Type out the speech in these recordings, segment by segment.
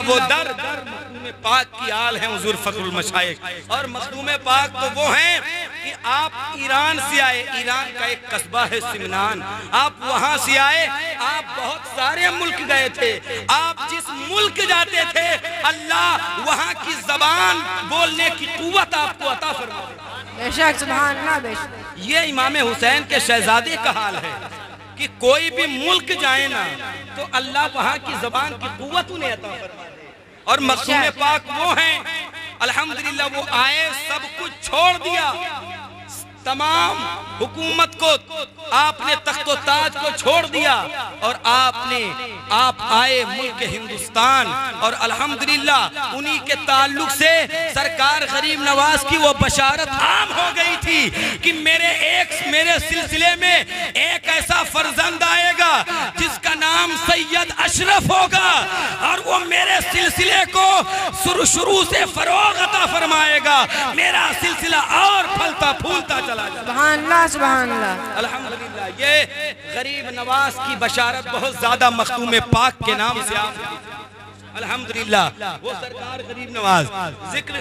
वो दर मखदूम पाक की आल हैं हुजूर फखरुल मशाइख। और मखदूम पाक तो वो हैं कि आप ईरान से आए, ईरान का एक कस्बा है सिमनान, आप वहां से आए, आप बहुत सारे मुल्क गए थे, आप जिस मुल्क जाते थे अल्लाह वहां की जबान बोलने की कुव्वत आपको अता फरमाए। बेशक सुभान अल्लाह बेशक। ये इमाम हुसैन के शहजादे का हाल है कि कोई भी मुल्क जाए ना तो अल्लाह वहां की जबान की कुव्वत उन्हें अता फरमाए। और मखदूम पाक वो हैं अल्हम्दुलिल्लाह, वो आए सब कुछ छोड़ दिया, तमाम हुकूमत को आपने तख्तो ताज को छोड़ दिया और आप आए मुल्क हिंदुस्तान। और अल्हम्दुलिल्लाह उन्हीं के ताल्लुक से सरकार गरीब नवाज की वो बशारत आम हो गई थी कि मेरे सिलसिले में एक ऐसा फर्जंद आएगा जिसका नाम सैयद अशरफ होगा और वो मेरे सिलसिले को शुरू से फरोग अता फरमाएगा, मेरा सिलसिला और फलता फूलता चला जाएगा। सुभान अल्लाह सुभान अल्लाह। अल्हम्दुलिल्लाह ये गरीब नवाज की बशारत बहुत ज्यादा मखदूम पाक के नाम से अल्हम्दुलिल्लाह। वो सरकार गरीब नवाज जिक्र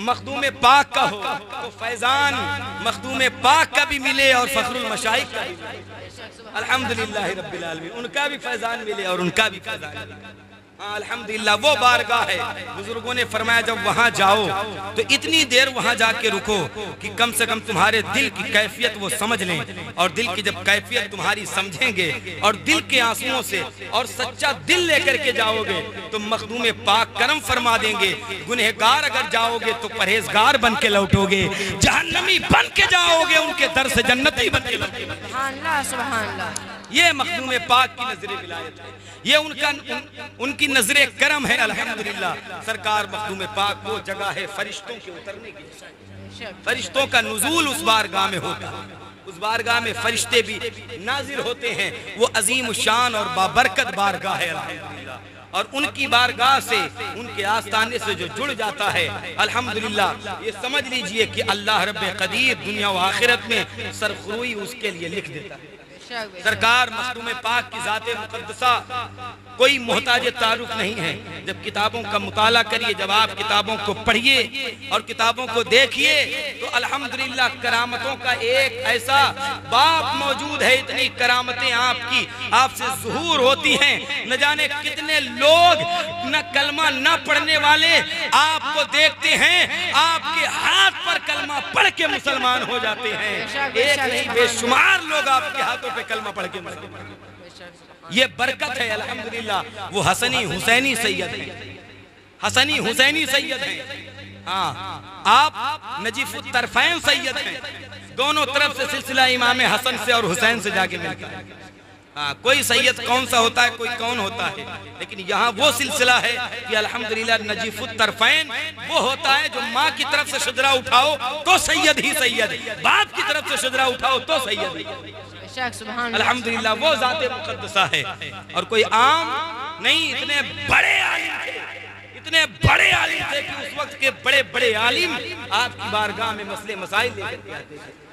मखदूम पाक का हो तो फैजान मखदूम पाक का भी मिले और फखरुल मशाइख का भी मिले। अल्हम्दुलिल्लाह रब्बिल आलमीन, उनका भी फैजान मिले और उनका भी फैजान मिले। अल्हम्दुलिल्लाह वो बारगाह है। बुजुर्गों ने फरमाया जब वहां जाओ तो इतनी देर वहां जाके रुको कि कम से कम तुम्हारे दिल की कैफियत वो समझ लें। और दिल की जब कैफियत तुम्हारी समझेंगे और दिल के आंसुओं से और सच्चा दिल लेकर के जाओगे तो मखदूम पाक करम फरमा देंगे। गुनहगार अगर जाओगे तो परहेजगार बन के लौटोगे, जहन्नमी बन के जाओगे उनके दर से जन्नती बन के लौटोगे। सुभान अल्लाह सुभान अल्लाह। ये मखदूम पाक की नजरे विलायत है, ये उनकी नजरे करम है। अल्हम्दुलिल्लाह सरकार मखदूम पाक वो जगह है फरिश्तों के उतरने की, फरिश्तों का नुज़ूल उस बारगाह में होता है, उस बारगाह में फरिश्ते भी नाजिल होते हैं। वो अजीम शान और बाबरकत बारगाह है अल्हम्दुलिल्लाह। और उनकी बारगाह से उनके आस्थाने से जो जुड़ जाता है अल्हम्दुलिल्लाह ये समझ लीजिए कि अल्लाह रब्बे कदीर दुनिया व आखिरत में सरखुरुई उसके लिए लिख देता है। सरकार मखदूम पाक की ज़ाते मुक़द्दसा कोई मोहताज तारुफ नहीं है। जब किताबों का मुताला करिए, जब आप किताबों को पढ़िए और किताबों को देखिए तो अल्हम्दुलिल्लाह करामतों का एक ऐसा बाप मौजूद है, इतनी करामतें आपकी आपसे ज़ुहूर होती हैं। न जाने कितने लोग न कलमा न पढ़ने वाले आपको देखते हैं, आपके हाथ पर कलमा पढ़ के मुसलमान हो जाते हैं। एक नहीं बेशुमार लोग आपके हाथों पे कलमा पढ़ के मुसलमान। ये बरकत है अल्हम्दुलिल्लाह। वो हसनी हुसैनी सैयद है, हसनी हुसैनी सैयद है। हाँ, आप नजीफुत तरफैन सैयद हैं। दोनों तरफ से सिलसिला इमाम हसन से और हुसैन से जाके मिलता है। हाँ, कोई सैयद कौन सा होता है, कोई कौन होता है, लेकिन यहाँ वो सिलसिला है कि अल्हम्दुलिल्लाह नजीफुत तरफैन वो होता है जो माँ की तरफ से शुजरा उठाओ तो सैयद ही सैयद, बाप की तरफ से शुजरा उठाओ तो सैयद ही। अल्हम्दुलिल्लाह वो ज़ाते मुक़द्दसा है और कोई आम नहीं। इतने बड़े आलिम थे, इतने बड़े आलिम थे कि उस वक्त के बड़े बड़े आलिम आपकी बारगाह में मसले मसाइल लेकर आते थे।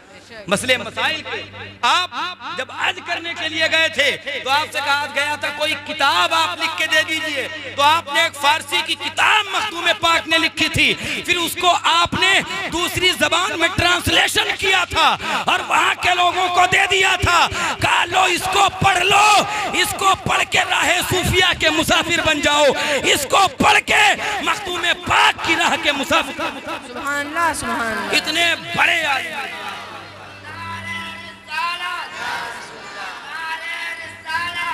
मसले मसाइल के आप जब अर्ज करने के लिए गए थे तो आपसे कहा गया था कोई किताब आप लिख के दे दीजिए, तो आपने एक फारसी की किताब मखदूम पाक ने लिखी थी, फिर उसको आपने दूसरी जबान में ट्रांसलेशन किया था और वहां के लोगों को दे दिया था। कहा लो इसको पढ़ लो, इसको पढ़ के राह सूफिया के मुसाफिर बन जाओ, इसको पढ़ के मखदूम पाक की राह के मुसाफिर। सुभान अल्लाह सुभान अल्लाह। इतने बड़े आलिम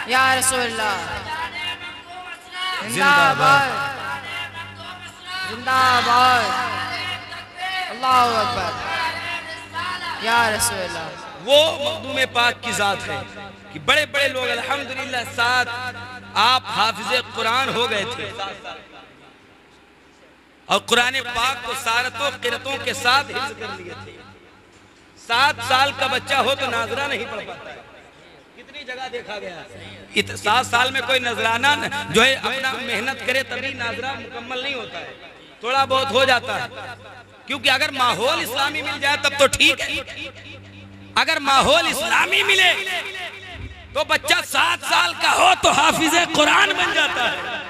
या रसूलल्लाह जिंदाबाद जिंदाबाद अल्लाहु अकबर या रसूलल्लाह। वो मखदूम पाक की जात है कि बड़े बड़े लोग अल्हम्दुलिल्लाह साथ आप हाफिज़े कुरान हो गए थे और कुरान पाक को सारतों किरतों के साथ हिफ्ज़ कर लिए थे। 7 साल का बच्चा हो तो नाजरा नहीं पढ़ पाता, कितनी जगह देखा गया। 7 साल में कोई नजराना जो है अपना मेहनत करे तभी नाजरा मुकम्मल नहीं होता है, थोड़ा बहुत हो जाता है। क्योंकि अगर माहौल इस्लामी मिल जाए तब तो ठीक है, अगर माहौल इस्लामी मिले तो बच्चा 7 साल का हो तो हाफिज़े कुरान बन जाता है।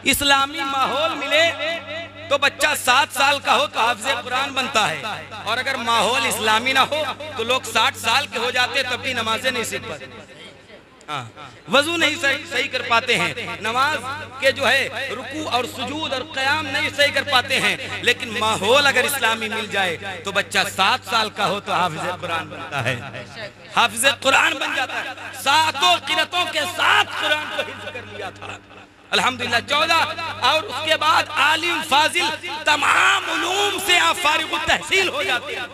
इस्लामी माहौल मिले तो बच्चा 7 साल का हो तो हाफिज़ कुरान बनता है, और अगर माहौल इस्लामी ना हो तो लोग 60 साल के हो जाते तब भी नमाजें नहीं सीख पाते, वजू नहीं सही कर पाते हैं, नमाज के जो है रुकू और सुजूद और क़याम नहीं सही कर पाते हैं। लेकिन माहौल अगर इस्लामी मिल जाए तो बच्चा 7 साल का हो तो हाफिज़ कुरान बनता है, हाफिज़ कुरान बन जाता है। 7 क़िरातों के साथ कुरान को हिफ्ज़ कर लिया था अल्हम्दुलिल्लाह 14, और उसके बाद आलिम फाजिल तमाम उलूम से आप फारिग तहसील हो जाते हैं।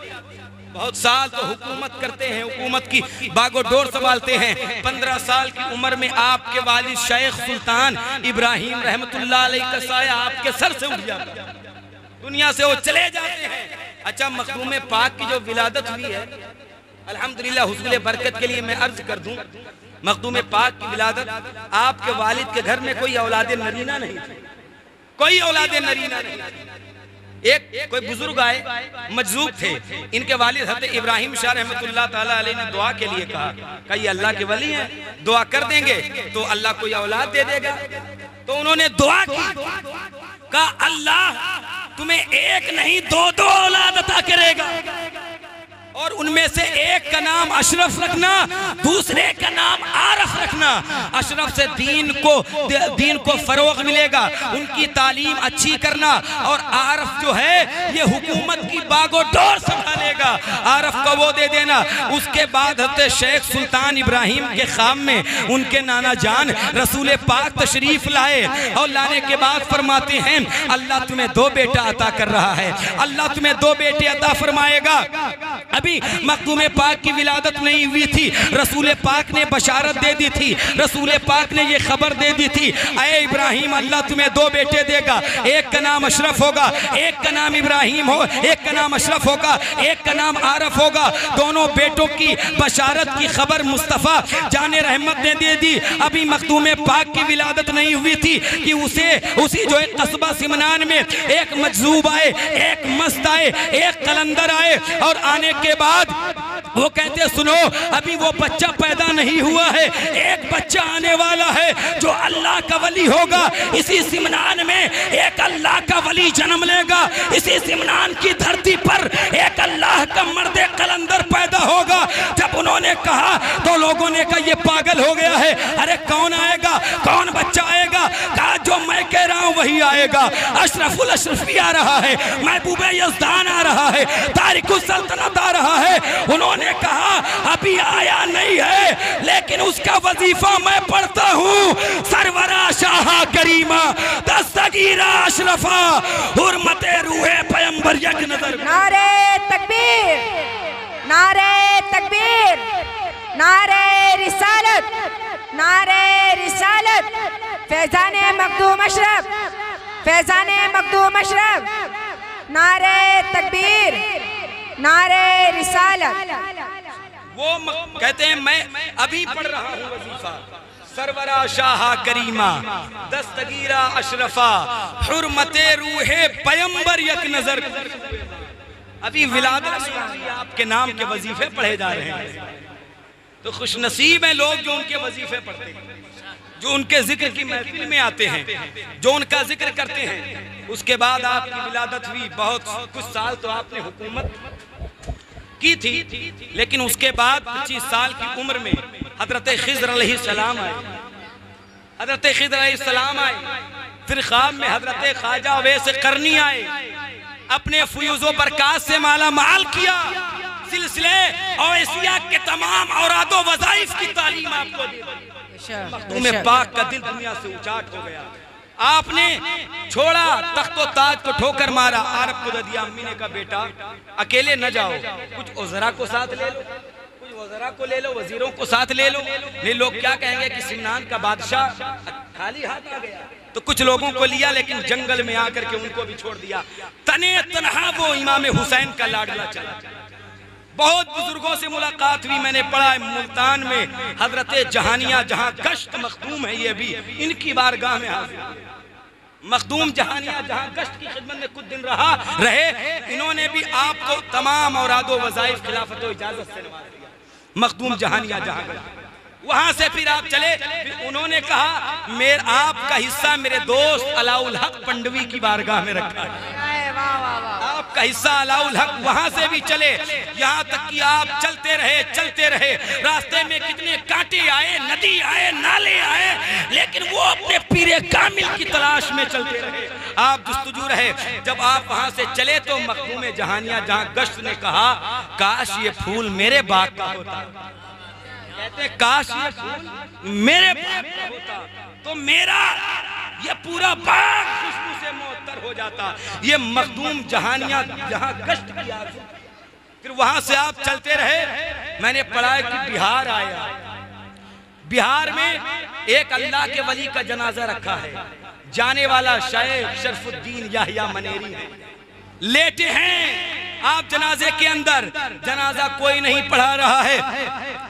बहुत साल तो हुकूमत करते हैं, हुकूमत की बागोडोर संभालते हैं। 15 साल की उम्र में आपके वालिद शेख सुल्तान इब्राहिम रहमतुल्लाह अलैह का साया आपके सर से उठ जाता है, दुनिया से वो चले जाते हैं। अच्छा, मखदूम पाक की जो विलादत हुई है अल्हम्दुलिल्लाह हुस्न बरकत के लिए मैं अर्ज कर दूं, मखदूम पाक की विलादत आपके वालिद के घर में कोई औलाद नरीना नहीं थी, कोई औलाद नरीना नहीं थी। एक कोई बुजुर्ग आए मजजूब थे, इनके वालिद हज़रत इब्राहिम शाह रहमतुल्लाह ताला अलैह ने दुआ के लिए कहा ये अल्लाह के वली हैं, दुआ कर देंगे तो अल्लाह कोई औलाद दे देगा। तो उन्होंने दुआ की, कहा अल्लाह तुम्हें एक नहीं 2 औलाद अता करेगा, और उनमें से एक का नाम अशरफ रखना, दूसरे का नाम आरफ रखना। अशरफ से दीन को फरोग मिलेगा, उनकी तालीम अच्छी करना, और आरफ जो है ये हुकूमत की बागोडोर संभालेगा, आरफ को वो दे देना। उसके बाद हज़रत शेख सुल्तान इब्राहिम के ख़ाम में उनके नाना जान रसूल पाक तशरीफ लाए, और लाने के बाद फरमाते हैं अल्लाह तुम्हें 2 बेटा अता कर रहा है, अल्लाह तुम्हें 2 बेटे अता फरमाएगा। अभी मखदूम पाक की विलादत नहीं हुई थी, रसूल पाक ने बशारत दे दी थी, रसूल पाक ने ये खबर दे दी थी, ऐ इब्राहिम अल्लाह तुम्हें 2 बेटे देगा, एक का नाम अशरफ होगा, एक का नाम इब्राहिम हो, एक का नाम अशरफ होगा, एक का नाम आरफ होगा। दोनों बेटों की बशारत की खबर मुस्तफ़ा जाने रहमत ने दे दी। अभी मखदूम पाक की विलादत नहीं हुई थी कि उसी जो है कस्बा सिमनान में एक मजजूब आए, एक मस्त आए, एक कलंदर आए, और आने के बाद वो कहते सुनो अभी वो बच्चा पैदा नहीं हुआ है, एक बच्चा आने वाला है जो अल्लाह का वली होगा, इसी सिमनान में एक अल्लाह का वली जन्म लेगा, इसी सिमनान की धरती पर एक अल्लाह का मर्द कलंदर पैदा होगा। जब उन्होंने कहा तो लोगों ने कहा ये पागल हो गया है, अरे कौन आएगा, कौन बच्चा आएगा? कहा जो मैं कह रहा हूँ वही आएगा, अशरफुल अशरफी आ रहा है, महबूब यज़दान आ रहा है, तारिकुल सल्तनत आ रहा है। उन्होंने कहा अभी आया नहीं है लेकिन उसका वजीफा मैं पढ़ता हूँ, सरवरा शाह करीमा दस्तगीरा अशरफा हुर्मते रूहे पैगंबर यक नजर। नारे तकबीर, नारे तकबीर, नारे रिसालत, नारे रिसालत, फैजाने मखदूम अशरफ, फैजाने मखदूम अशरफ, नारे तकबीर, नारे रिसालत। वो कहते हैं मैं अभी पढ़ रहा हूँ वजीफा, सरवरा शाह करीमा दस्तगीरा अशरफा हुर्मते रूहे पैगंबर यक नजर। अभी विलादत आपके नाम के वजीफे पढ़े जा रहे हैं, तो खुश नसीब है लोग जो उनके वजीफे पढ़ते हैं, जो उनके जिक्र की महफिल में आते हैं, जो उनका जिक्र करते हैं। उसके बाद आपकी विलादत हुई, बहुत कुछ साल तो आपने हुकूमत की थी, लेकिन उसके बाद 25 साल की उम्र में हजरत खिज़र अलैहिस्सलाम आए, हजरत खिज़र अलैहिस्सलाम आए, फिर ख्वाब में हजरत ख्वाजा अवैस करनी आए, अपने फयूज़ो बरकात से माला माल किया, सिलसिले और एशिया के तमाम औरादो वज़ाइफ की तालीम आपको दी। मखदूम पाक का दिल दुनिया से उचाट हो गया। आपने छोड़ा, तख्तो ताज को ठोकर मारा। आरब को दिया, अम्मी ने कहा बेटा अकेले न जाओ, कुछ उज़रा को साथ ले लो, कुछ वज़रा को ले लो, वजीरों को साथ ले लो। नहीं लोग क्या कहेंगे कि सिमनान का बादशाह खाली हाथ आ गया। तो कुछ लोगों को लिया लेकिन जंगल में आकर के उनको भी छोड़ दिया। तने तनहा वो इमाम हुसैन का लाडला चला। बहुत बुजुर्गों से मुलाकात हुई, मैंने पढ़ा है मुल्तान में हजरत जहानिया जहाँ गश्त मखदूम है, ये भी इनकी बारगाह में हाजिर। मखदूम जहानिया जहाँ गश्त की खिदमत में कुछ दिन रहे, इन्होंने भी आपको तमाम औरादो वज़ाइफ खिलाफत इजाजत से नवाज दिया। मखदूम जहानिया जहाँ गए वहां से फिर आप चले, फिर उन्होंने कहा आपका हिस्सा मेरे दोस्त अलाउल हक पंडवी की बारगाह में रखा है, आपका हिस्सा अलाउल हक। वहां से भी चले, यहाँ तक कि आप चलते रहे, रास्ते में कितने कांटे आए, नदी आए, नाले आए, लेकिन वो अपने पीरे कामिल की तलाश में चलते रहे, आप जुस्तजू रहे। जब आप वहां से चले तो मखदूम जहानिया जहां गश्त ने कहा काश ये फूल मेरे बाग का होता, कहते काश ये फूल मेरे बाग का होता तो मेरा ये पूरा बाग खुशबू से मुअत्तर हो जाता। ये मखदूम जहानिया जहां गश्त किया, फिर वहां से आप चलते रहे। मैंने पढ़ा है कि बिहार आया, बिहार में एक अल्लाह के वली का जनाजा रखा है, जाने वाला शेख शरफुद्दीन याहिया मनेरी है, लेटे हैं आप जनाजे के अंदर, जनाजा कोई नहीं पढ़ा रहा है,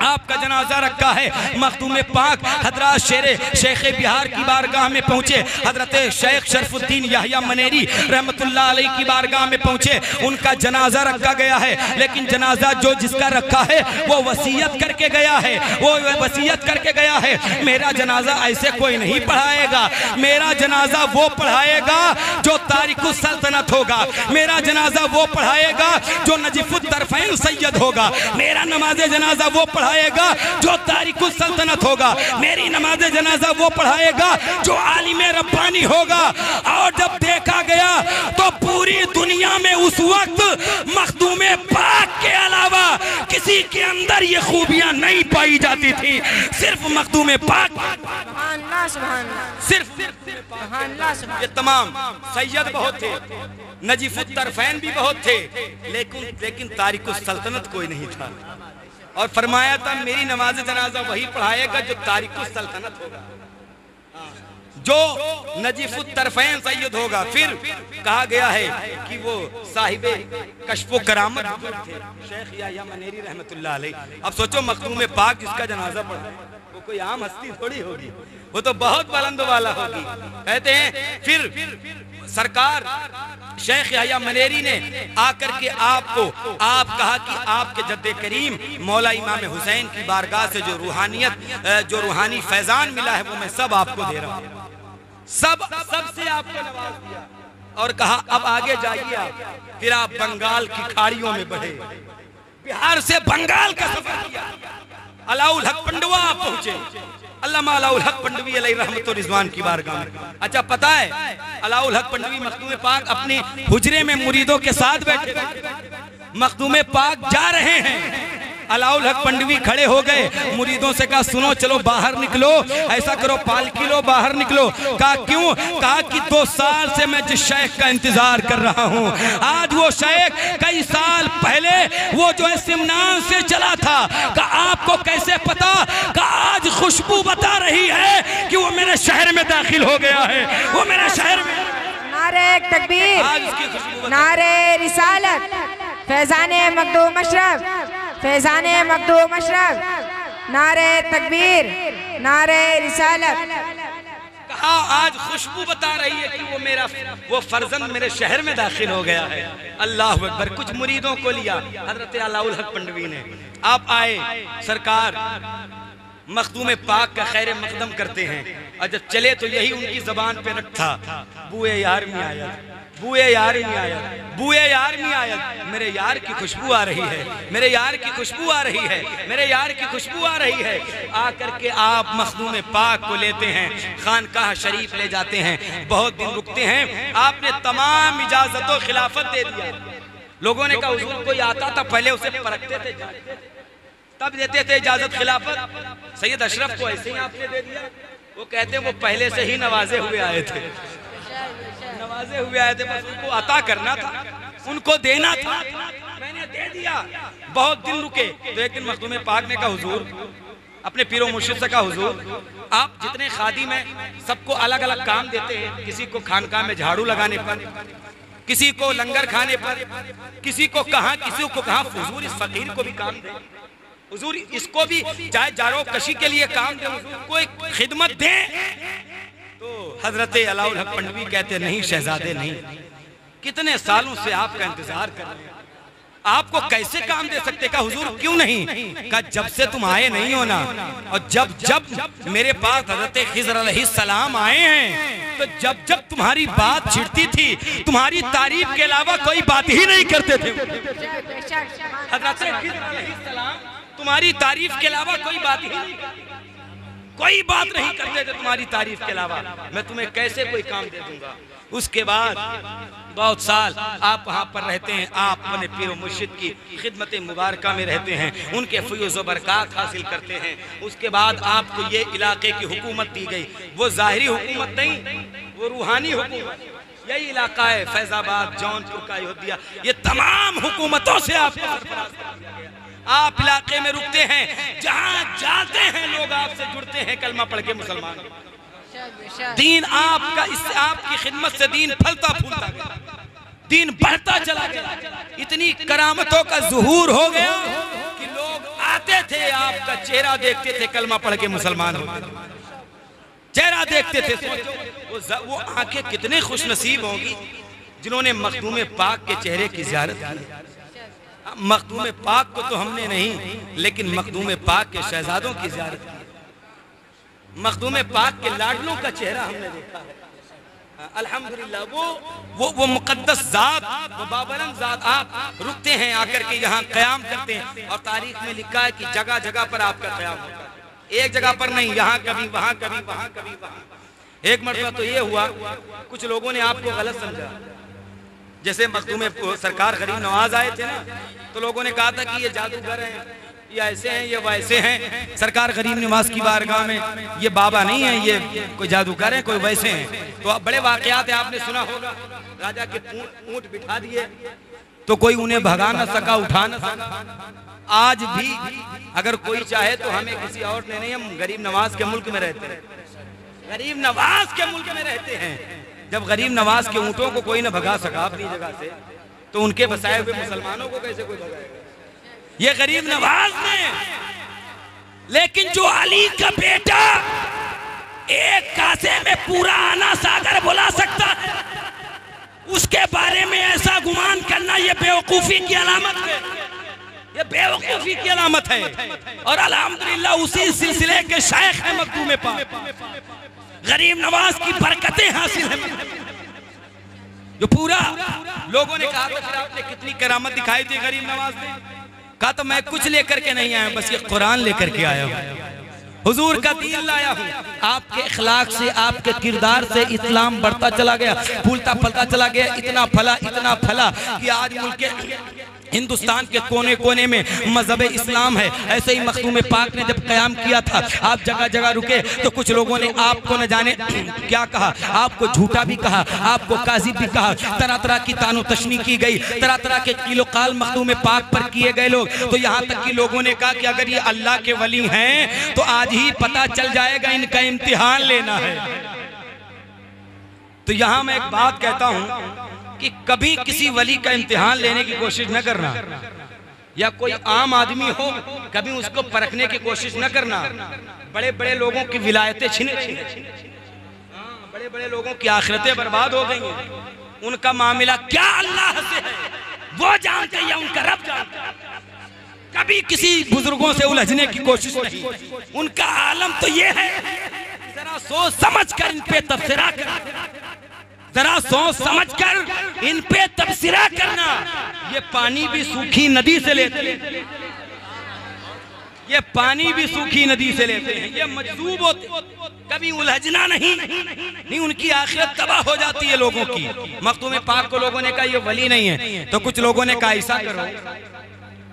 आपका जनाजा रखा है। मखदूम पाक हजरत शेख बिहार की बारगाह में पहुंचे, हजरत शेख शरफुद्दीन याहिया मनेरी रहमतुल्लाह अलैह की बारगाह में पहुंचे, उनका जनाजा रखा गया है। लेकिन जनाजा जो जिसका रखा है वो वसीयत करके गया है, वो वसीयत करके गया है, मेरा जनाजा ऐसे कोई नहीं पढ़ाएगा, मेरा जनाजा वो पढ़ाएगा जो तारिकुस सल्तनत होगा, मेरा जनाजा वो पढ़ाएगा जो नजीफुत तरफैन सैयद होगा, मेरा नमाज जनाजा वो पढ़ाएगा जो तारिकुस सल्तनत होगा, मेरी नमाज जनाजा वो पढ़ाएगा जो आलिम रब्बानी होगा। और जब देखा गया तो पूरी दुनिया में उस वक्त मखदूम पाक के अलावा किसी के अंदर ये खूबियां नहीं पाई जाती थी, सिर्फ मखदूम पाक, सिर्फ ये तमाम सैयद बहुत थे, नजीफुत तरफैन भी बहुत थे, लेकिन तारिकुस सल्तनत कोई नहीं था। और फरमाया था मेरी नमाज जनाजा वही पढ़ाएगा जो तारिकुस सल्तनत होगा, जो नजीफुत तरफैन सैयद होगा। फिर कहा गया है कि वो साहिबे कश्फो करामत थे शेख याहिया मनेरी रहमतुल्लाह अलैह। अब सोचो मखदूम पाक जिसका जनाजा पढ़ा वो कोई आम हस्ती थोड़ी होगी, वो तो बहुत बुलंद वाला होगी। कहते हैं फिर सरकार शेख याहिया मनेरी ने आकर के आपको कहा कि आपके जद्दे करीम मौला इमाम हुसैन की बारगाह से जो रूहानी फैजान मिला है वो मैं सब आपको दे रहा हूँ, सबसे आपको नवाज दिया। और कहा अब आगे जाइए आप। फिर आप बंगाल की खाड़ियों में बढ़े, बिहार से बंगाल का सफर किया, अलाउल हक पंडवा आप पहुंचे, अल्लामा अलाउल हक पंडवी अलैहि रहमत व रिजवान की बारगाह में। अच्छा पता है अलाउल हक पंडवी मखदूम पाक अपने हुजरे में मुरीदों के साथ बैठे, मखदूम पाक जा रहे हैं, अलाउल हक पंडवी खड़े हो गए, मुरीदों से कहा सुनो चलो बाहर निकलो, ऐसा करो पालकी लो बाहर निकलो। कहा क्यों? कहा कि 2 साल से मैं जिस शेख का इंतजार कर रहा हूँ, आज वो शेख कई साल पहले वो जो है सिमनान से चला था, का आपको कैसे पता? का आज खुशबू बता रही है कि वो मेरे शहर में दाखिल हो गया है, वो मेरे शहर में। नारे तकबीर, नारे रिसालत, फैजाने मखदूम अशरफ, फैजाने मखदूम अशरफ, नारे तकबीर, नारे रिसालत। कहा आज खुशबू बता रही है कि वो फर्जंद मेरे शहर में दाखिल हो गया है। अल्लाह अकबर। कुछ मुरीदों को लिया हजरत अलाउल हक पंडवी ने, आप आए, सरकार मखदूम पाक का खैर मकदम करते हैं। और जब चले तो यही उनकी जबान पे रट था, बुए यार में आया, बुए यार में आया, बुए यार में आया, मेरे यार की खुशबू आ रही है, मेरे यार की खुशबू आ रही है, मेरे यार की खुशबू आ रही है। आकर के आप मखदूम पाक को लेते हैं, खानकाह शरीफ ले जाते हैं, बहुत दिन रुकते हैं। आपने तमाम इजाजतों खिलाफत दे दिया। लोगों ने कहा हुजूर कोई आता था पहले उसे परखते थे, तब देते थे इजाजत खिलाफत। सैयद अशरफ को ऐसे ही आपने दे दिया। वो कहते हैं वो पहले से ही नवाजे हुए आए थे, नवाजे हुए आए थे, बस उनको अता करना था, उनको देना था, मैंने दे दिया। बहुत दिन रुके तो एक दिन मखदूम पाक ने कहा हुजूर, अपने पीरो मुर्शिद से कहा हुजूर आप जितने खादिम हैं सबको अलग अलग काम देते हैं, किसी को खानकाह में झाड़ू लगाने पर, किसी को लंगर खाने पर, किसी को कहाँ हुजूर इस फकीर को भी काम दे, हुजूर इसको भी चाहे जारो कशी के लिए काम दे, कोई खिदमत दे। तो हजरत अलाउल हक पंडवी कहते नहीं शहजादे नहीं, कितने सालों से आपका इंतजार कर रहे हैं, आपको कैसे काम दे सकते? कहा हुजूर क्यों नहीं? कहा जब से तुम आए नहीं हो ना, और जब जब मेरे पास हजरत खिज़र अलैहिस्सलाम आए हैं, तो जब जब तुम्हारी बात छिड़ती थी, तुम्हारी तारीफ के अलावा कोई बात ही नहीं करते थे। हजरत खिज़र अलैहिस्सलाम तुम्हारी तारीफ के अलावा कोई बात ही नहीं, कोई बात नहीं करते थे तुम्हारी तारीफ के अलावा। मैं तुम्हें कैसे कोई काम दे दूंगा? उसके बाद बहुत साल आप वहाँ पर रहते हैं, आप अपने पीर व मुर्शिद की खिदमत मुबारका में रहते हैं, उनके फयूज़ व बरक़ात हासिल करते हैं। उसके बाद आपको ये इलाके की हुकूमत दी गई, वो ज़ाहिरी हुकूमत नहीं, वो रूहानी हुकूमत। यही इलाका है फैज़ाबाद, जौनपुर का, अयोध्या, ये तमाम हुकूमतों से आप इलाके में रुकते हैं, जहाँ जाते हैं लोग आपसे जुड़ते हैं, कलमा पढ़ के मुसलमान। दीन आपका, इससे आपकी खिदमत से दीन फलता फूलता गया, दीन बढ़ता चला गया। इतनी करामतों का ज़ुहूर हो गया कि लोग आते थे, आपका चेहरा देखते थे, कलमा पढ़ के मुसलमान हो गए, चेहरा देखते थे। वो आंखें कितने खुश नसीब होंगी जिन्होंने मखदूम पाक के चेहरे की ज़ियारत की। मखदूम पाक को तो हमने नहीं, लेकिन मखदूम पाक के शहजादों की ज़ियारत की, मखदूम पाक के लाडलों का चेहरा हमने देखा है। अल्हम्दुलिल्लाह, वो मुक़द्दस ज़ात, वो बाबरकत ज़ात, आप रुकते हैं आकर के यहाँ क़याम करते हैं, और तारीख में लिखा है कि जगह जगह पर आपका क़याम होता है, एक जगह पर नहीं, यहाँ कभी वहाँ कभी वहाँ कभी वहाँ। एक मरतबा तो ये हुआ, कुछ लोगों ने आपको गलत समझा। जैसे मखदूम सरकार गरीब नवाज आए थे ना, तो लोगों ने कहा था कि ये जादूगर हैं, ये ऐसे हैं, ये वैसे हैं। सरकार गरीब नवाज की बारगाह में ये बाबा नहीं है, ये कोई जादूगर हैं, कोई वैसे हैं। तो बड़े वाकयात है, आपने सुना होगा, राजा के ऊंट बिठा दिए तो कोई उन्हें भगा न सका, उठा न सका। आज भी अगर कोई चाहे तो हमें किसी और ने नहीं, हम गरीब नवाज के मुल्क में रहते हैं, गरीब नवाज के मुल्क में रहते हैं। जब गरीब नवाज के ऊँटों को कोई न भगा सका अपनी जगह से, तो उनके बसाए हुए मुसलमानों को कैसे कोई भगाएगा? ये गरीब नवाज ने। लेकिन जो अली का बेटा एक कासे में पूरा आना सागर बुला सकता है, उसके बारे में ऐसा गुमान करना ये बेवकूफी की अलामत है, ये बेवकूफी की अलामत है। और अल्हम्दुलिल्लाह उसी सिलसिले के शेख है मखदूम पाक, गरीब नवाज की बरकतें हासिल है, जो पूरा लोगों ने कहा था आपने कितनी करामत दिखाई थी गरीब नवाज ने। कहा तो मैं कुछ लेकर के नहीं आया, बस ये कुरान लेकर के आया हूँ, हुजूर का दीन लाया हूँ। आपके इखलाक से, आपके किरदार से इस्लाम बढ़ता चला गया, फूलता फलता चला गया, इतना फला कि आज मुल्क हिंदुस्तान के कोने कोने में मजहब इस्लाम है। ऐसे ही मखदूम पाक ने जब क़याम किया था, आप जगह जगह रुके तो कुछ लोगों ने आपको न जाने क्या कहा, आपको झूठा भी कहा, आपको काज़िब भी कहा, तरह तरह की तानो तशनी की गई, तरह तरह के कीलोकाल मखदूम पाक पर किए गए लोग। तो यहाँ तक कि लोगों ने कहा कि अगर ये अल्लाह के वली हैं तो आज ही पता चल जाएगा, इनका इम्तिहान लेना है। तो यहाँ मैं एक बात कहता हूँ कि कभी किसी वली का इम्तिहान लेने की कोशिश न करना, या कोई आम आदमी हो कभी उसको परखने की कोशिश न करना। बड़े बड़े लोगों की विलायतें छिने, बड़े बड़े लोगों की आखिरतें बर्बाद हो गई हैं। उनका मामला क्या अल्लाह से है वो जानते हैं या उनका रब जानता है। कभी किसी बुजुर्गों से उलझने की कोशिश नहीं, उनका आलम तो ये है, जरा सोच समझ कर इन पे तबसरा करना, जरा सोच समझ कर इन पे तबसरा करना। ये पानी भी सूखी नदी से लेते हैं, ये पानी भी सूखी नदी से लेते हैं, ये मजबूब होते, कभी उलझना नहीं, उनकी आखिरत तबाह हो जाती है लोगों की। मखदूम पाक को लोगों ने कहा ये वली नहीं है, तो कुछ लोगों ने कहा ऐसा करो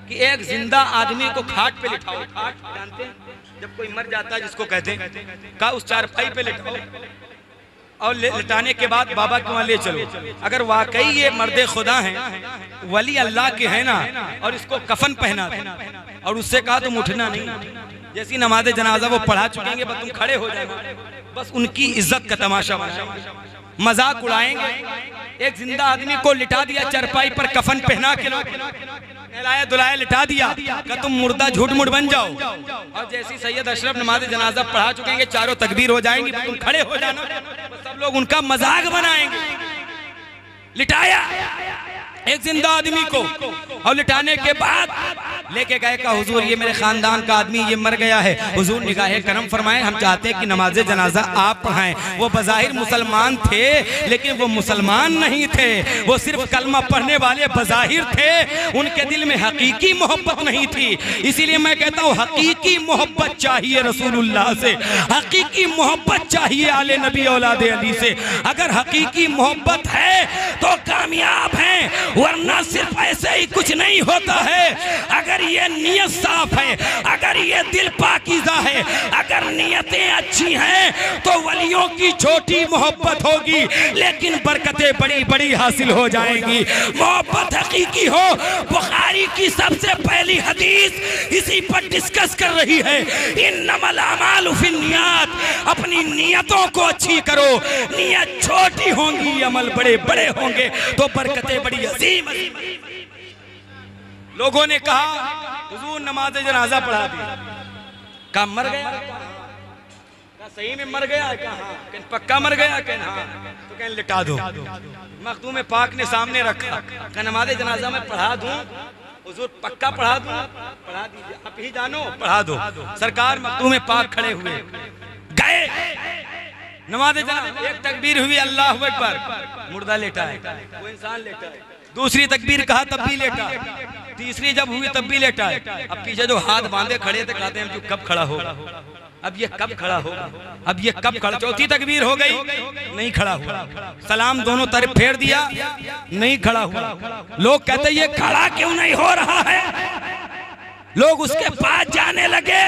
कि एक जिंदा आदमी को खाट पे लिटाओ। खाट जानते हैं, जब कोई मर जाता है जिसको कहते हैं, कहा उस चारपाई पे लिटाओ और लिटाने के बाद बाबा के वहाँ ले चलो। अगर वाकई ये मर्दे खुदा हैं, वली अल्लाह के हैं ना, और इसको कफन पहना और उससे कहा तुम उठना नहीं, जैसी नमाज जनाजा वो पढ़ा चुकेंगे, बस तुम खड़े हो जाएंगे, बस उनकी इज्जत का तमाशा बनाएंगे, मजाक उड़ाएंगे। एक जिंदा आदमी को लिटा दिया चरपाई पर, कफन पहना के नहलाया धुलाया लिटा दिया, कि तुम मुर्दा झूठ मूठ बन जाओ। और जैसी सैयद अशरफ नमाज जनाजा पढ़ा चुकेंगे, चारों तकबीर हो जाएंगी, तुम खड़े हो जाना, सब लोग उनका मजाक बनाएंगे। लिटाया एक जिंदा आदमी को और लिटाने के बाद लेके गए का हुजूर ये मेरे खानदान का आदमी ये मर गया है, हुजूर निगाहे करम फरमाए, हम चाहते हैं कि नमाज जनाजा आप पढ़ाएं। वो बज़ाहिर मुसलमान थे लेकिन वो मुसलमान नहीं थे, वो सिर्फ कलमा पढ़ने वाले बज़ाहिर थे, उनके दिल में हकीकी मोहब्बत नहीं थी। इसीलिए मैं कहता हूँ हकीकी मोहब्बत चाहिए रसूलुल्लाह से, हकीकी मोहब्बत चाहिए आले नबी औलाद अली से। अगर हकीकी मोहब्बत है तो कामयाब हैं, वरना सिर्फ ऐसे ही कुछ नहीं होता है। अगर ये नीयत साफ है, अगर ये दिल पाकीज़ा है, अगर नीयतें अच्छी हैं तो वलियों की छोटी मोहब्बत होगी लेकिन बरकतें बड़ी बड़ी हासिल हो जाएंगी। मोहब्बत हकीकी हो। बुखारी की सबसे पहली हदीस इसी पर डिस्कस कर रही है, इन्नमल अमालु बिन्नियात। अपनी नियतों को अच्छी करो, नियत छोटी होंगी अमल बड़े बड़े होंगे तो बरकतें बड़ी अजीम। लोगों ने कहा हुजूर नमाज जनाजा पढ़ा दी, कहा मर गया, कहा सही में मर गया, कहा पक्का मर गया, कहा तो कहीं लिटा दो। मखदूम पाक ने सामने रखा, कहा नमाज जनाजा में पढ़ा दूं हुजूर, पक्का पढ़ा दूं, पढ़ा दीजिए, आप ही जानो, पढ़ा दो। सरकार मखदूम पाक खड़े हुए, गए नमाज जनाजा, एक तकबीर हुई अल्लाह अकबर, मुर्दा लेटा है, वो इंसान लेटा है। दूसरी तकबीर कहा तब भी लेटा, तीसरी जब हुई तब भी लेटा है। अब पीछे जो हाथ बांधे खड़े थे कहते हैं कब खड़ा होगा, अब ये कब खड़ा होगा, अब ये कब खड़ा। चौथी तकबीर हो गई, नहीं खड़ा हुआ। सलाम दोनों तरफ फेर दिया, नहीं खड़ा हुआ। लोग कहते ये खड़ा क्यों नहीं हो रहा है, लोग उसके पास जाने लगे।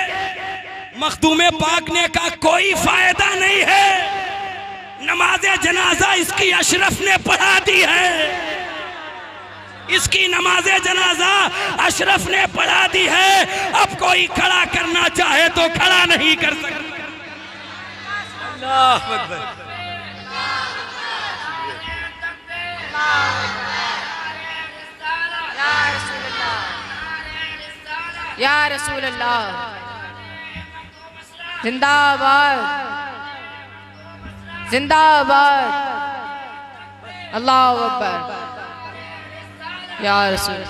मखदूमे पाक ने कहा कोई फायदा नहीं है, नमाज़े जनाजा इसकी अशरफ ने पढ़ा दी है, इसकी नमाज़े जनाजा अशरफ ने पढ़ा दी है। अब कोई खड़ा करना चाहे तो खड़ा नहीं कर सकता। अल्लाह अकबर। या रसूल अल्लाह जिंदाबाद जिंदाबाद, अल्लाह अकबर या रसूल।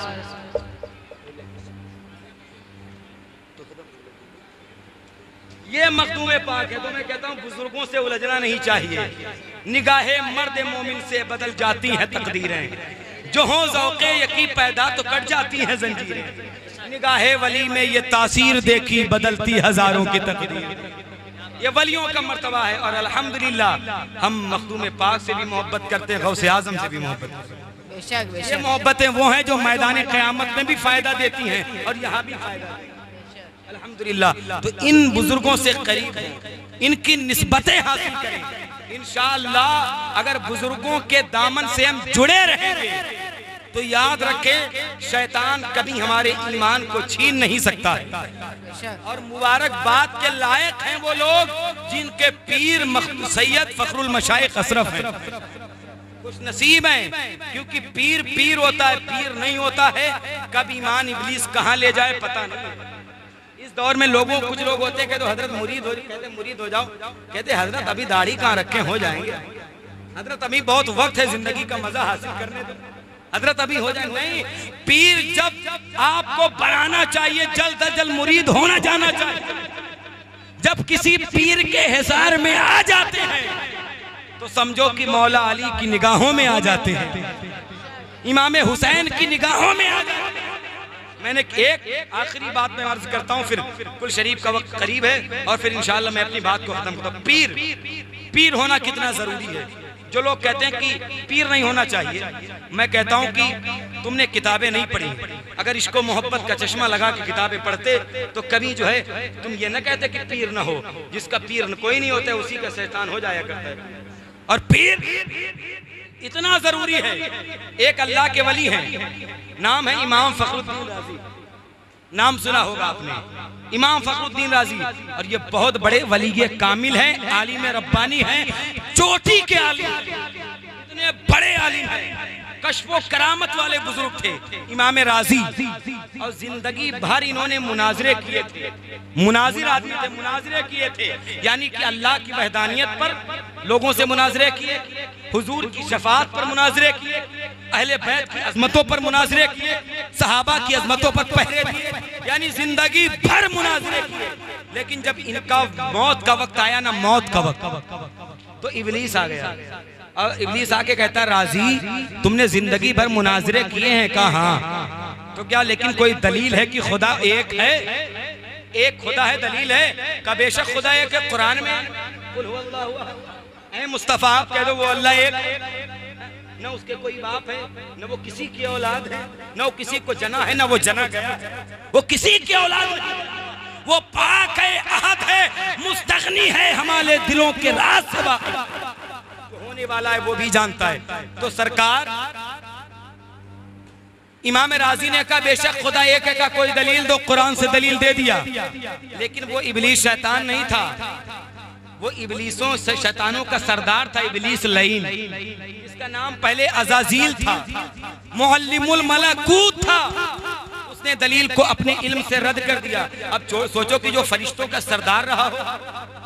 ये मखदूम पाक है तो मैं कहता हूँ बुजुर्गों से उलझना नहीं चाहिए। निगाहे मर्द मोमिन से बदल जाती हैं तकदीरें, जो हो ज़ौक़े यकी पैदा तो कट जाती हैं जंजीरें। निगाहे वली में ये तासीर देखी बदलती हजारों की तकदीर। ये वलियों का मर्तबा है और अल्हम्दुलिल्लाह हम मखदूम पाक से भी मोहब्बत करते हैं, गौसे आज़म से भी मोहब्बत करते हैं। ये मोहब्बतें वो हैं जो मैदान क़यामत में भी फायदा देती हैं और यहाँ भी फायदा अल्हम्दुलिल्लाह। तो इन बुजुर्गों से करीब हैं, इनकी निस्बतें हासिल करें इंशाअल्लाह। अगर बुजुर्गों के दामन से हम जुड़े रहेंगे तो याद रखें शैतान कभी हमारे ईमान को छीन नहीं सकता है। और मुबारकबाद के लायक हैं वो लोग जिनके पीर सैयद फखरुल मशाइख अशरफ हैं। कुछ नसीब हैं, क्योंकि पीर पीर होता है, पीर नहीं होता है। कब ईमान इब्लीस कहाँ ले जाए पता नहीं। इस दौर में लोगों कुछ लोग होते हैं कहते हजरत मुरीद हो, कहते मुरीद हो जाओ, कहते हजरत अभी दाढ़ी कहाँ रखे हो जाएंगे, हजरत अभी बहुत वक्त है जिंदगी का मजा हासिल करने दो, हजरत अभी हो जाए। नहीं, पीर जब आपको बनाना चाहिए, जल्द अज जल्द मुरीद होना जाना चाहिए। जब किसी पीर के हिसार में आ जाते हैं तो समझो कि मौला अली की निगाहों में आ जाते हैं, इमाम हुसैन की निगाहों में आ जाते हैं। मैंने एक आखिरी बात में अर्ज करता हूँ, फिर कुल शरीफ का वक्त करीब है और फिर इंशाअल्लाह मैं अपनी बात को खत्म करता हूँ। पीर होना कितना जरूरी है। जो लोग कहते हैं कि पीर नहीं होना चाहिए, मैं कहता हूँ कि तुमने किताबें नहीं पढ़ी। अगर इसको मोहब्बत का चश्मा लगा के किताबें पढ़ते तो कभी जो है तुम ये न कहते कि पीर न हो। जिसका पीर कोई नहीं होता उसी का शैतान हो जाया करता है। और पीर इतना जरूरी है। एक अल्लाह के वली हैं, नाम है इमाम फखरुद्दीन राजी, नाम सुना होगा आपने, इमाम फखरुद्दीन राजी। और ये बहुत बड़े वली कामिल हैं, आलिम रब्बानी हैं, चोटी के आलिम, इतने बड़े आलिम हैं, कश्फ व करामत वाले बुजुर्ग थे इमाम राजी। और जिंदगी भर इन्होंने मुनाजरे किए थे, मुनाजिर आदमी थे, मुनाजरे किए थे, यानी कि अल्लाह की वहदानियत पर लोगों से मुनाजरे किए, हुजूर की शफाअत पर मुनाजरे किए, अहले बैत की अजमतों पर मुनाजरे किए, सहाबा की अजमतों पर पहरे दिए, यानी जिंदगी भर मुनाजरे किए। लेकिन जब इनका मौत का वक्त आया ना, मौत का वक्त, तो इब्लीस आ गया। और इब्लीस आके कहता, राजी तुमने जिंदगी भर मुनाजरे किए हैं? कहा हाँ। तो क्या लेकिन कोई दलील है कि खुदा एक है? एक खुदा है, दलील है? का बेशक खुदा एक है, कुरान में मुस्तफा आप कह दो वो अल्लाह एक, न उसके कोई बाप है, न वो किसी की औलाद है, न वो किसी को जना है, न वो जना गया, वो किसी की औलाद नहीं, वो पाक है, अहद है, मुस्तगनी है, हमारे दिलों के राज से वाकिफ होने वाला है, वो भी जानता है। तो सरकार इमाम राजी ने कहा बेशक खुदा एक है, का कोई दलील दो। कुरान से दलील दे दिया। लेकिन वो इब्लीस शैतान नहीं था, वो इब्लीसों से शैतानों का सरदार था, इब्लीस लईन। इसका नाम पहले अज़ाज़ील था, मुअल्लिमुल मलाकूत था। उसने दलील को अपने इल्म से रद्द कर दिया। अब सोचो कि जो फरिश्तों का सरदार रहा हो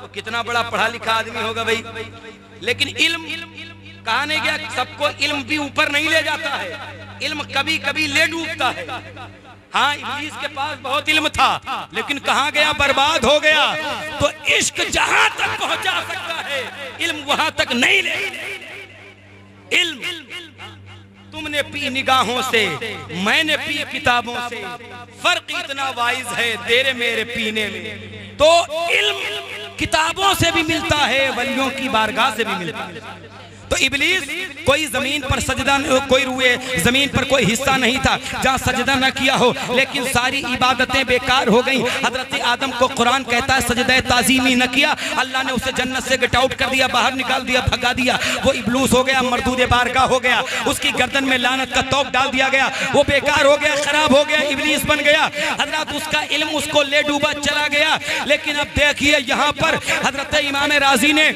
तो कितना बड़ा पढ़ा लिखा आदमी होगा भाई। लेकिन इल्म कहा नहीं गया, सबको इल्म भी ऊपर नहीं ले जाता है, इल्म कभी कभी ले डूबता है। हाँ, इब्लीस के पास बहुत इल्म था, लेकिन कहाँ गया? बर्बाद हो गया। तो इश्क जहां तक पहुंचा सकता है, इल्म वहां तक नहीं ले। इल्म तुमने पी निगाहों से, मैंने पी किताबों से, फर्क इतना वाइज है तेरे मेरे पीने में। तो इल्म किताबों से भी मिलता है, वलियों की बारगाह से भी मिलता है। तो इब्लीस कोई जमीन पर सजदा, कोई रुए जमीन पर कोई हिस्सा नहीं था जहाँ सजदा न किया हो, लेकिन सारी इबादतें बेकार हो गई। हजरत आदम को कुरान कहता है सजदा ताजीमी न किया, अल्लाह ने उसे जन्नत से गेट आउट कर दिया, बाहर निकाल दिया, भगा दिया। वो इब्लूस हो गया, मरदूद बारगाह हो गया, उसकी गर्दन में लानत का तोप डाल दिया गया, वो बेकार हो गया, खराब हो गया, इब्लीस बन गया। हजरत उसका इल्म उसको ले डूबा चला गया। लेकिन अब देखिए यहाँ पर हजरत इमाम राजी ने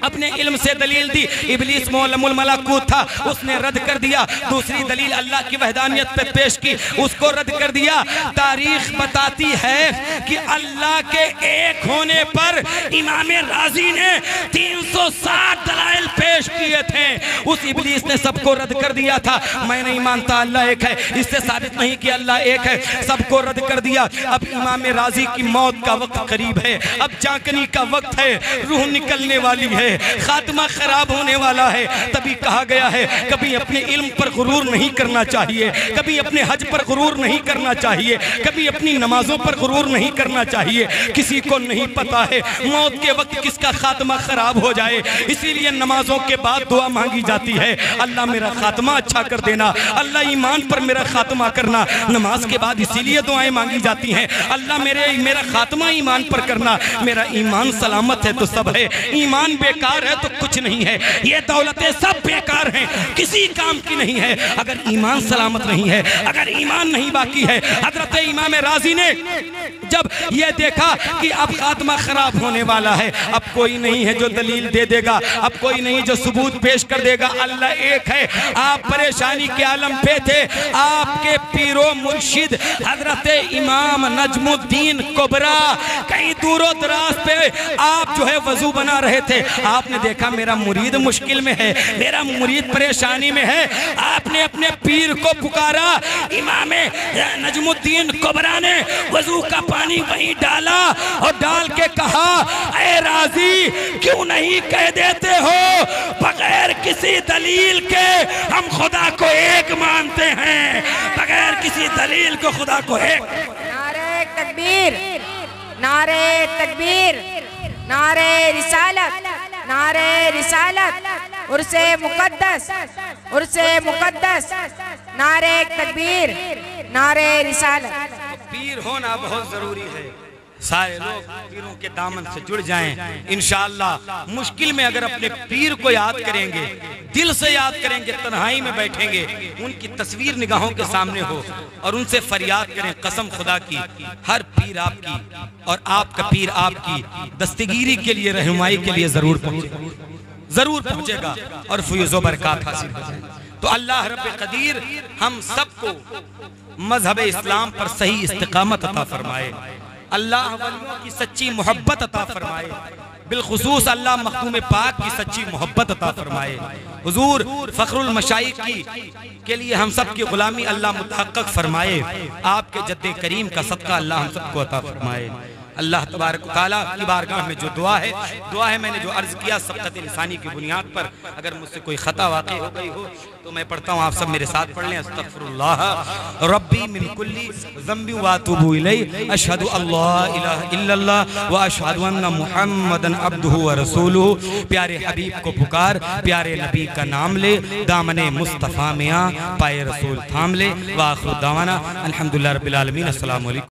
अपने इल्म से दलील दी, इब्लीस मुअल्लिमुल मलाकूत था, उसने रद्द कर दिया। दूसरी दलील अल्लाह की वहदानियत पे पेश की, उसको रद्द कर दिया। तारीख बताती है कि अल्लाह के एक होने पर इमाम राजी ने 360 दलाइल पेश किए थे, उस इब्लीस ने सबको रद्द कर दिया था। मैं नहीं मानता अल्लाह एक है, इससे साबित नहीं कि अल्लाह एक है, सबको रद्द कर दिया। अब इमाम राजी की मौत का वक्त करीब है, अब जागने का वक्त है, रूह निकलने वाली है, खात्मा खराब होने वाला है। तभी कहा गया है कभी अपने इल्म पर गुरूर नहीं करना चाहिए, कभी अपने हज पर गुरूर नहीं करना चाहिए, कभी अपनी नमाजों पर गुरूर नहीं करना चाहिए। किसी को नहीं पता है मौत के वक्त किसका खात्मा खराब हो जाए, इसीलिए नमाजों के बाद दुआ मांगी जाती है, अल्लाह मेरा खात्मा अच्छा कर देना, अल्लाह ईमान पर मेरा खात्मा करना। नमाज के बाद इसीलिए दुआएं मांगी जाती हैं, अल्लाह मेरा खात्मा ईमान पर करना। मेरा ईमान सलामत है तो सब है, ईमान बेकार है तो कुछ नहीं है। ये दौलतें सब बेकार हैं, किसी काम की नहीं है अगर ईमान सलामत नहीं है, अगर ईमान नहीं बाकी है। हजरत इमाम राजी ने जब ये देखा कि अब खात्मा खराब होने वाला है, अब कोई नहीं है जो दलील दे देगा, अब कोई नहीं जो सबूत पेश कर देगा, अल्लाह एक है। आप परेशानी के आलम पे थे, आपके पीरो मुर्शिद हजरत इमाम नजमुद्दीन कुबरा कहीं दूरो दराज पे आप जो है वजू बना रहे थे, आपने देखा मेरा मुरीद मुश्किल में है, मेरा मुरीद परेशानी में है, आपने अपने पीर को पुकारा। इमाम नजमुद्दीन कुबरा ने वजू का पानी वहीं डाला और डाल के कहा, ऐ राजी क्यों नहीं कह देते हो बगैर किसी दलील के हम खुदा को एक मानते हैं, बगैर किसी दलील को खुदा को एक। नारे तकबीर, नारे तकबीर, नारे रिसालत, नारे रिसालत, उर्से मुकद्दस, उर्से मुकद्दस, नारे तकबीर, नारे रिसालत। पीर होना बहुत जरूरी है, सारे लोग पीरों के दामन से जुड़ जाएं। इंशाअल्लाह मुश्किल में अगर अपने पीर को याद करेंगे, दिल से याद करेंगे, तन्हाई में बैठेंगे, उनकी तस्वीर निगाहों के सामने हो और उनसे फरियाद करें, कसम खुदा की हर पीर आपकी और आपका पीर आपकी दस्तगीरी के लिए, रहनुमाई के लिए जरूर पहुंचेगा और फयूज़ो बरक़ात हासिल हो जाएगा। तो अल्लाह रब्बे क़दीर हम सबको मजहब इस्लाम पर सही इस्तिकामत अता फरमाए, अल्लाह वलियों की सच्ची मोहब्बत अता फरमाए, बिलखुसूस अल्लाह मखदूम पाक की सच्ची मोहब्बत अता फरमाए। हुजूर फखरुल मशाइख के लिए हम सब की गुलामी अल्लाह मुतहक्कक फरमाए। आपके जद्दे करीम का सदका अल्लाह हम सबको अता फरमाए। अल्लाह तबारक व तआला की बारगाह में जो दुआ है मैंने जो अर्ज किया सबकत इंसानी की बुनियाद पर, अगर मुझसे कोई खता वाक़ई हो गई हो तो मैं पढ़ता हूँ, आप सब मेरे साथ पढ़ लें। अस्तगफिरुल्लाह रब्बी मिन कुल्ली ज़ंबि व अतूबु इलैहि अशहदु अल्ला इलाहा इल्लल्लाह व अशहदु अन्ना मुहम्मदन अब्दुहु व रसूलुहु। प्यारे हबीब को पुकार, प्यारे नबी का नाम ले, दामने मुस्तफ़ा में आ, पाए रसूल थाम ले। व आखिरु दावाना अल्हम्दुलिल्लाहि रब्बिल आलमीन। अस्सलामु अलैकुम।